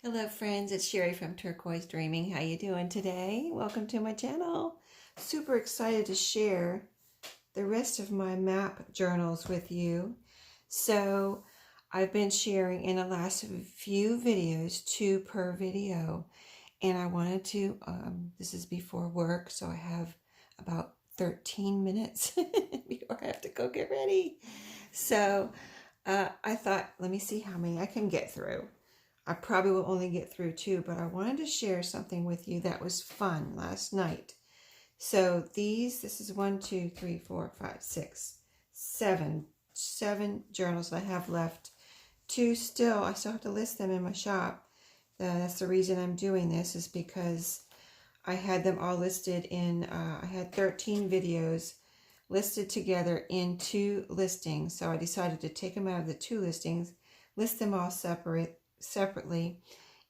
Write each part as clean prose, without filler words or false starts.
Hello friends, it's Sherry from Turquoise Dreaming. How you doing today? Welcome to my channel. Super excited to share the rest of my map journals with you. So I've been sharing in the last few videos, 2 per video, and I wanted to, this is before work, so I have about 13 minutes before I have to go get ready. So I thought, let me see how many I can get through. I probably will only get through 2, but I wanted to share something with you that was fun last night. So this is 1, 2, 3, 4, 5, 6, 7 journals I have left. 2 still, I still have to list them in my shop. That's the reason I'm doing this, is because I had them all listed in, I had 13 videos listed together in 2 listings. So I decided to take them out of the 2 listings, list them all separately,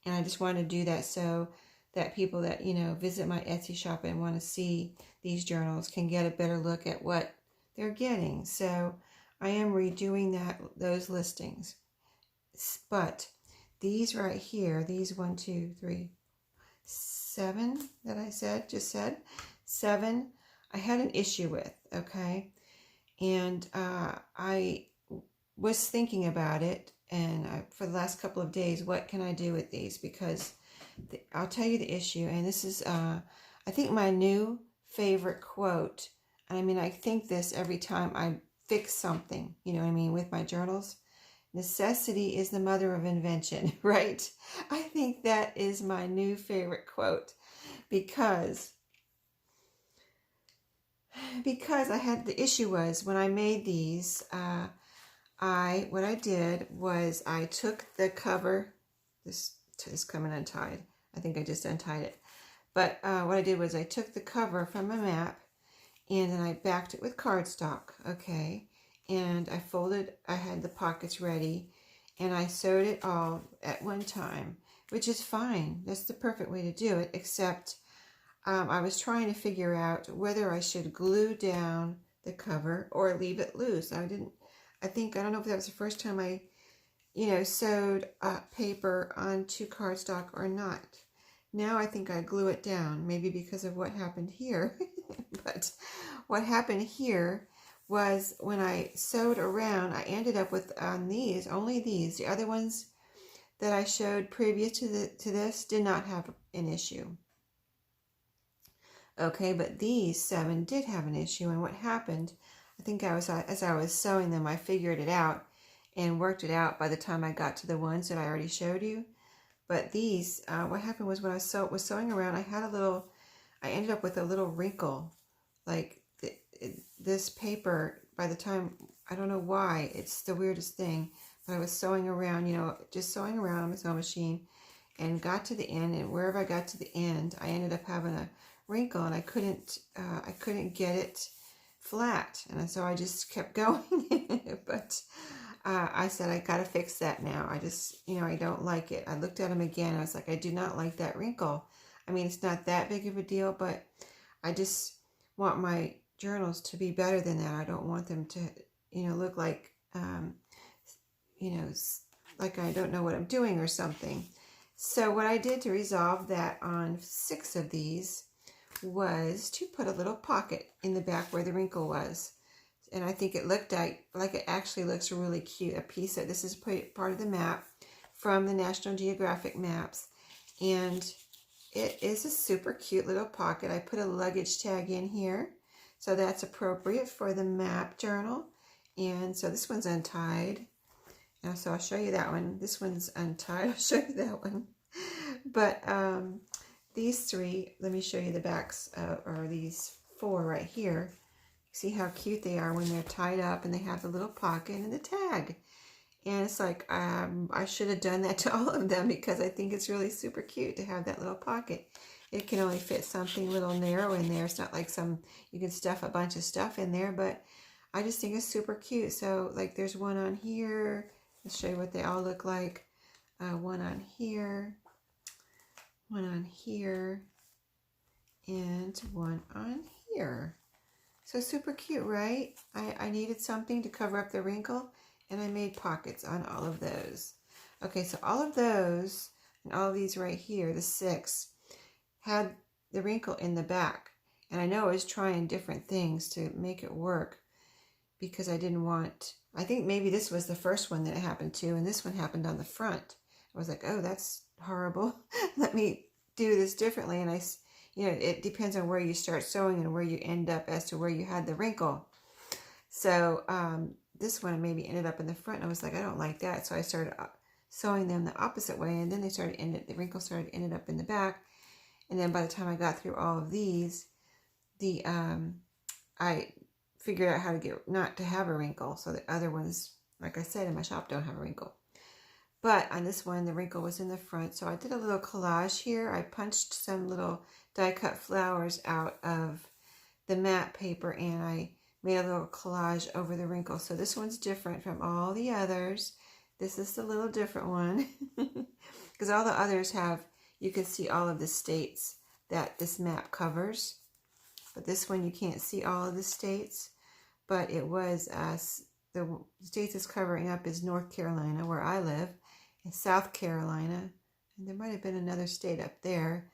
and I just wanted to do that so that people that visit my Etsy shop and want to see these journals can get a better look at what they're getting. So I am redoing those listings, but these right here, these 1, 2, 3, 7 that I just said 7, I had an issue with. Okay, and I was thinking about it, and for the last couple of days, what can I do with these? Because I'll tell you the issue, and this is, I think, my new favorite quote. I mean, I think this every time I fix something, you know what I mean, with my journals. Necessity is the mother of invention, right? I think that is my new favorite quote, because I had, the issue was when I made these, what I did was I took the cover. This is coming untied. I think I just untied it. But what I did was I took the cover from my map, and then I backed it with cardstock, okay? And I had the pockets ready, and I sewed it all at one time, which is fine. That's the perfect way to do it, except I was trying to figure out whether I should glue down the cover or leave it loose. I don't know if that was the first time I, sewed paper onto cardstock or not. Now I think I glue it down, maybe because of what happened here. But what happened here was when I sewed around, I ended up with only these. The other ones that I showed previous to this did not have an issue. Okay, but these 7 did have an issue, and what happened, I think as I was sewing them, I figured it out and worked it out by the time I got to the ones that I already showed you. But these, what happened was when I was sewing around, I ended up with a little wrinkle. Like this paper, by the time, I don't know why, it's the weirdest thing, but I was sewing around, just sewing around on my sewing machine, and got to the end, and wherever I got to the end, I ended up having a wrinkle, and I couldn't get it flat, and so I just kept going. But I said, I gotta fix that now. I just, I don't like it. I looked at them again. I was like, I do not like that wrinkle. I mean, it's not that big of a deal, but I just want my journals to be better than that. I don't want them to, look like, like I don't know what I'm doing or something. So what I did to resolve that on 6 of these was to put a little pocket in the back where the wrinkle was. And I think it looked like it actually looks really cute. This is part of the map from the National Geographic maps. And it is a super cute little pocket. I put a luggage tag in here, so that's appropriate for the map journal. And so this one's untied. And so I'll show you that one. This one's untied. I'll show you that one. But these 3, let me show you the backs, or these 4 right here. See how cute they are when they're tied up, and they have the little pocket and the tag. And it's like, I should have done that to all of them, because I think it's really super cute to have that little pocket. It can only fit something a little narrow in there. It's not like you can stuff a bunch of stuff in there, but I just think it's super cute. So like there's one on here. Let's show you what they all look like. One on here, one on here, and one on here. So super cute, right? I needed something to cover up the wrinkle, and I made pockets on all of those. Okay, so all of those, And all these right here, the 6, had the wrinkle in the back. And I know I was trying different things to make it work because I didn't want, I think maybe this was the first one that it happened to, and this one happened on the front. I was like, oh, that's horrible. Let me do this differently. And it depends on where you start sewing and where you end up as to where you had the wrinkle. So this one maybe ended up in the front. And I was like, I don't like that. So I started sewing them the opposite way, and then the wrinkle started ended up in the back. And then by the time I got through all of these, I figured out how to get not to have a wrinkle. So the other ones, like I said, in my shop don't have a wrinkle. But on this one, the wrinkle was in the front. So I did a little collage here. I punched some little die cut flowers out of the matte paper, and I made a little collage over the wrinkle. So this one's different from all the others. This is the little different one because all the others have, you can see all of the states that this map covers. But this one, you can't see all of the states. But it was, the states it's covering up is North Carolina, where I live, and South Carolina. And there might have been another state up there.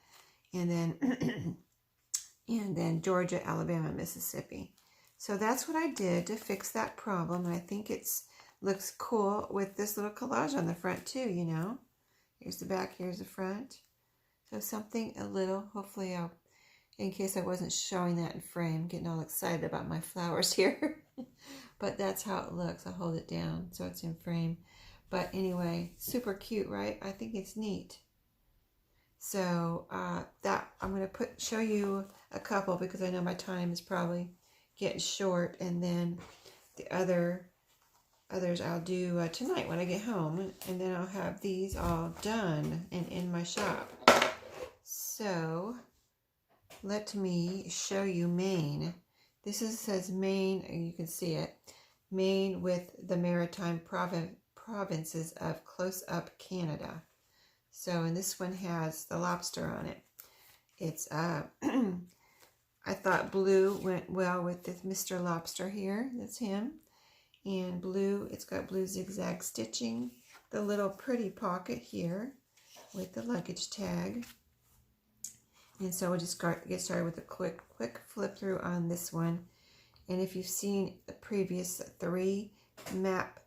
And then, and then Georgia, Alabama, Mississippi. So that's what I did to fix that problem. And I think looks cool with this little collage on the front too, you know. Here's the back, here's the front. So something a little, hopefully I'll, in case I wasn't showing that in frame, getting all excited about my flowers here. But that's how it looks. I'll hold it down so it's in frame. But anyway, super cute, right? I think it's neat. So that I'm going to show you a couple because I know my time is probably getting short. And then the others I'll do tonight when I get home. And then I'll have these all done and in my shop. So let me show you Maine. This says Maine, and you can see it. Maine with the Maritime provinces of close-up Canada. So, and this one has the lobster on it. It's, I thought blue went well with this Mr. Lobster here. That's him. And blue, it's got blue zigzag stitching. The little pretty pocket here with the luggage tag. And so we'll just get started with a quick flip through on this one. And if you've seen the previous 3 map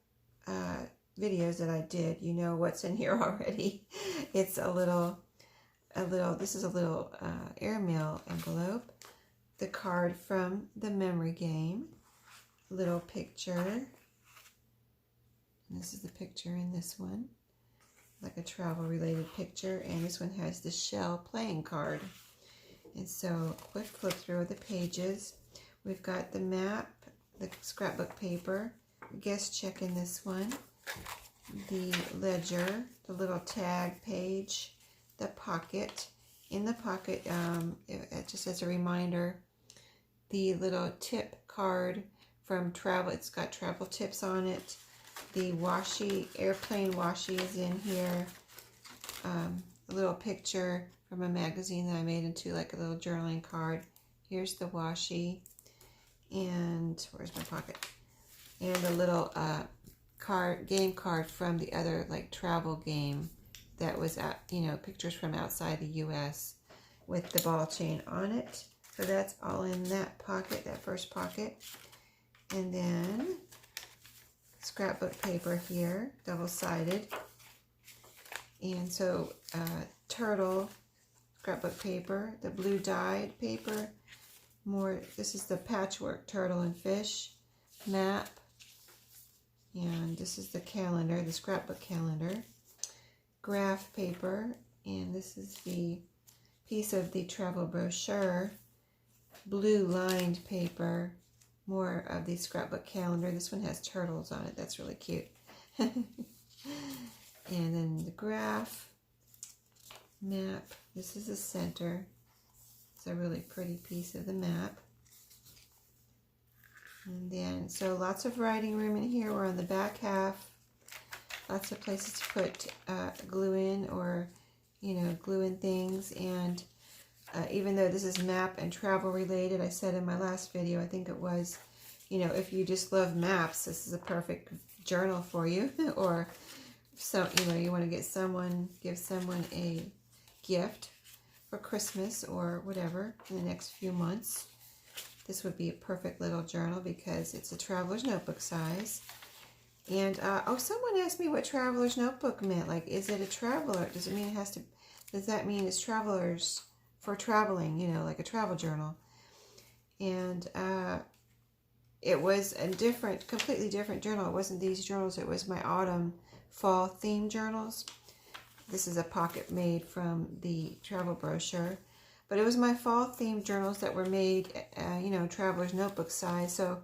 videos that I did, you know what's in here already. It's this is a little airmail envelope. The card from the memory game. Little picture. And this is the picture in this one. Like a travel related picture. And this one has the shell playing card. And so quick flip through the pages. We've got the map, the scrapbook paper, guest check in this one, the ledger, the little tag page, the pocket. In the pocket, just as a reminder, the little tip card from travel. It's got travel tips on it. The washi, airplane washi is in here. A little picture from a magazine that I made into like a little journaling card. Here's the washi. And where's my pocket? And a little game card from the other like travel game that was at, pictures from outside the U.S. with the ball chain on it. So that's all in that pocket, that first pocket. And then scrapbook paper here, double-sided. And so turtle scrapbook paper, the blue dyed paper. This is the patchwork turtle and fish map. And this is the calendar, the scrapbook calendar. Graph paper. And this is the piece of the travel brochure. Blue lined paper. More of the scrapbook calendar. This one has turtles on it. That's really cute. And then the graph map. This is the center. It's a really pretty piece of the map. And then, so lots of writing room in here. We're on the back half. Lots of places to put glue in or, glue in things. And even though this is map and travel related, I said in my last video, I think it was, if you just love maps, this is a perfect journal for you or So, you want to give someone a gift for Christmas or whatever in the next few months. This would be a perfect little journal because it's a traveler's notebook size. And, someone asked me what traveler's notebook meant. Like, is it a traveler? Does that mean it's travelers for traveling, like a travel journal? And it was a completely different journal. It wasn't these journals. It was my autumn fall theme journals. This is a pocket made from the travel brochure. But it was my fall theme journals that were made, traveler's notebook size. So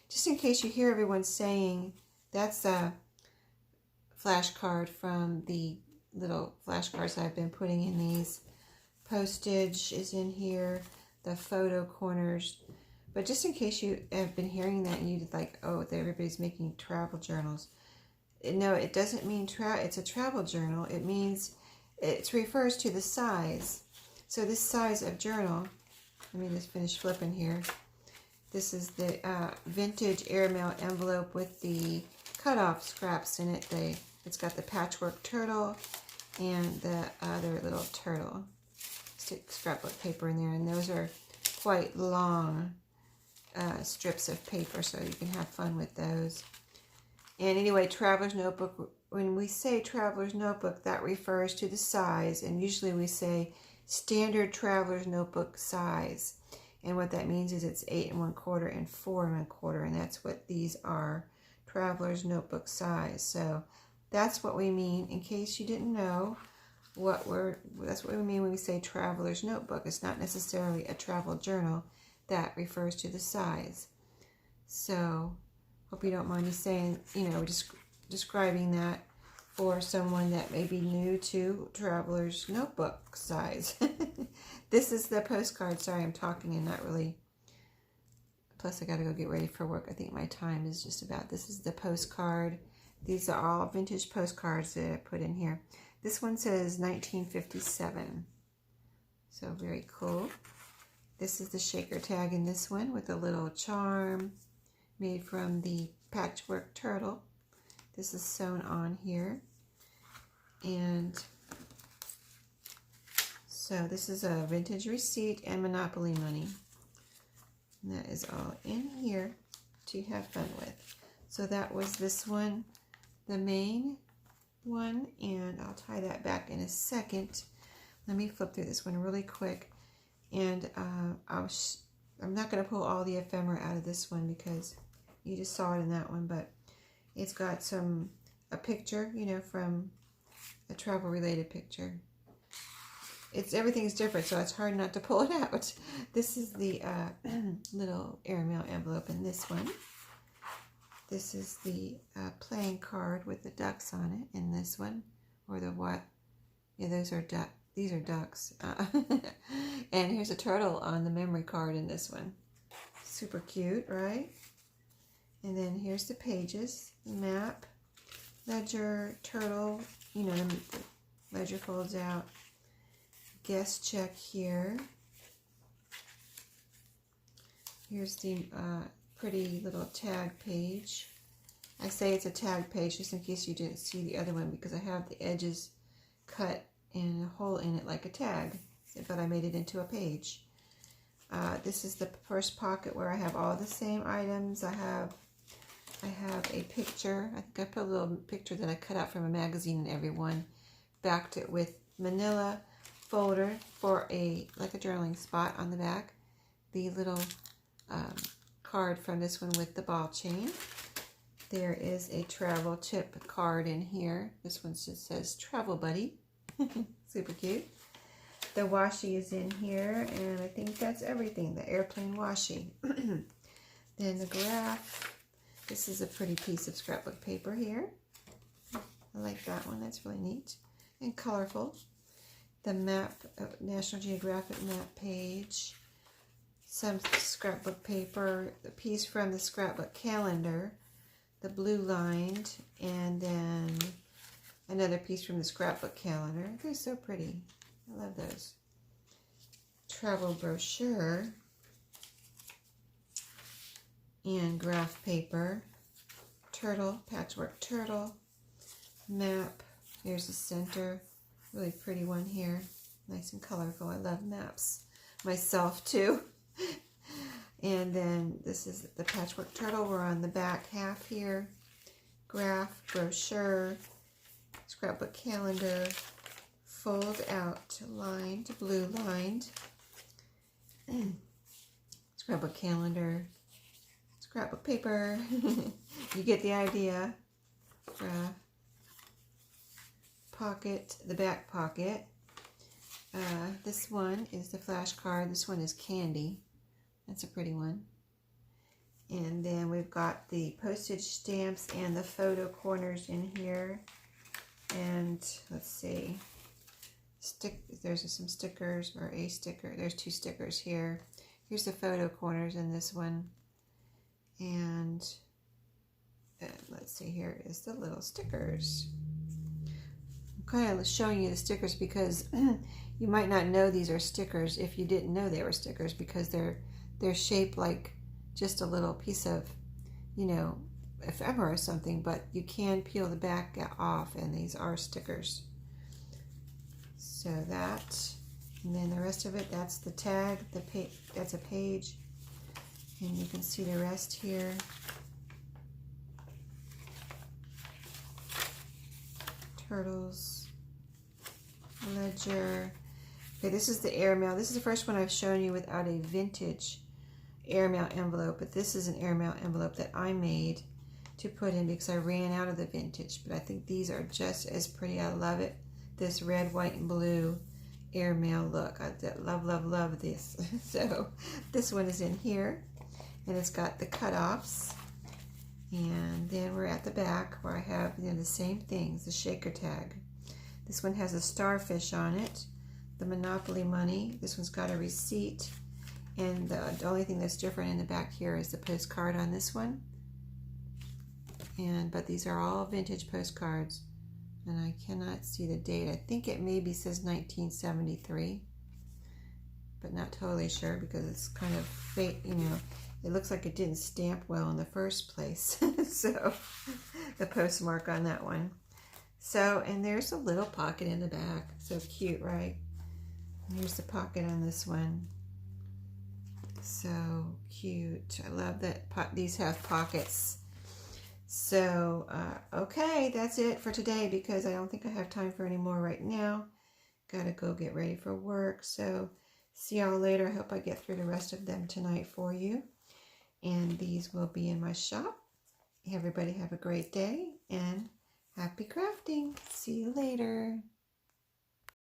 just in case you hear everyone saying, that's a flashcard from the little flashcards I've been putting in these. Postage is in here, the photo corners. But just in case you have been hearing that and you like, oh, everybody's making travel journals. No, it doesn't mean it's a travel journal. It means it refers to the size. So this size of journal, let me just finish flipping here. This is the vintage airmail envelope with the cutoff scraps in it. It's got the patchwork turtle and the other little turtle scrapbook paper in there, and those are quite long strips of paper, so you can have fun with those. And anyway, traveler's notebook, when we say traveler's notebook, that refers to the size, and usually we say standard traveler's notebook size. And what that means is it's 8 1/4 and 4 1/4, and that's what these are, traveler's notebook size. So that's what we mean. In case you didn't know, that's what we mean when we say traveler's notebook. It's not necessarily a travel journal. That refers to the size. So hope you don't mind me saying, just describing that for someone that may be new to traveler's notebook size. This is the postcard. Sorry, I'm talking and not really. Plus, I got to go get ready for work. I think my time is just about. This is the postcard. These are all vintage postcards that I put in here. This one says 1957. So very cool. This is the shaker tag in this one with a little charm made from the patchwork turtle. This is sewn on here. And so this is a vintage receipt and Monopoly money. And that is all in here to have fun with. So that was this one, the main one, and I'll tie that back in a second. Let me flip through this one really quick. And I'm not going to pull all the ephemera out of this one because you just saw it in that one, but it's got a picture, from a travel related picture. Everything's different, so it's hard not to pull it out. This is the little airmail envelope in this one. This is the playing card with the ducks on it in this one, or the what? Yeah, those are ducks. These are ducks. And here's a turtle on the memory card in this one. Super cute, right? And then here's the pages, the map, ledger, turtle. The ledger folds out. Guest check here. Here's the pretty little tag page. I say it's a tag page just in case you didn't see the other one because I have the edges cut and a hole in it like a tag, but I made it into a page. This is the first pocket where I have all the same items. I have a picture. I think I put a little picture that I cut out from a magazine in every one. Backed it with manila folder for like a journaling spot on the back. The little card from this one with the ball chain. There is a travel tip card in here. This one just says Travel Buddy. Super cute. The washi is in here, and I think that's everything. The airplane washi. Then the graph. This is a pretty piece of scrapbook paper here. I like that one. That's really neat and colorful. The map, National Geographic map page. Some scrapbook paper. The piece from the scrapbook calendar. The blue lined. And then another piece from the scrapbook calendar. They're so pretty. I love those. Travel brochure. And graph paper. Turtle, patchwork turtle. map. Here's the center. Really pretty one here. Nice and colorful. I love maps myself too. And then this is the patchwork turtle. We're on the back half here. Graph, brochure, scrapbook calendar, fold out, lined, blue lined, scrapbook calendar, scrapbook paper. You get the idea. Pocket, the back pocket. This one is the flash card. This one is candy. That's a pretty one. And then we've got the postage stamps and the photo corners in here. And let's see, there's some stickers, or a sticker. There's 2 stickers here. Here's the photo corners in this one. And let's see, here is the little stickers. I'm kind of showing you the stickers because you might not know these are stickers if you didn't know they were stickers, because they're shaped like just a little piece of, you know, ephemera or something, but you can peel the back off, and these are stickers. So that, and then the rest of it, that's the tag, that's a page, and you can see the rest here. Turtles, ledger. Okay, this is the airmail. This is the first one I've shown you without a vintage airmail envelope, but this is an airmail envelope that I made to put in because I ran out of the vintage, but I think these are just as pretty. I love it. This red, white, and blue airmail look. I love this. So this one is in here, and it's got the cutoffs. And then we're at the back where I have, you know, the same things, the shaker tag. This one has a starfish on it, the Monopoly money. This one's got a receipt. And the only thing that's different in the back here is the postcard on this one. But these are all vintage postcards. And I cannot see the date. I think it maybe says 1973. But not totally sure because it's kind of fake, you know. It looks like it didn't stamp well in the first place. So the postmark on that one. So, and there's a little pocket in the back. So cute, right? And here's the pocket on this one. So cute. I love that these have pockets. So, okay, that's it for today because I don't think I have time for any more right now. Gotta go get ready for work. So, see y'all later. I hope I get through the rest of them tonight for you. And these will be in my shop. Everybody have a great day and happy crafting. See you later.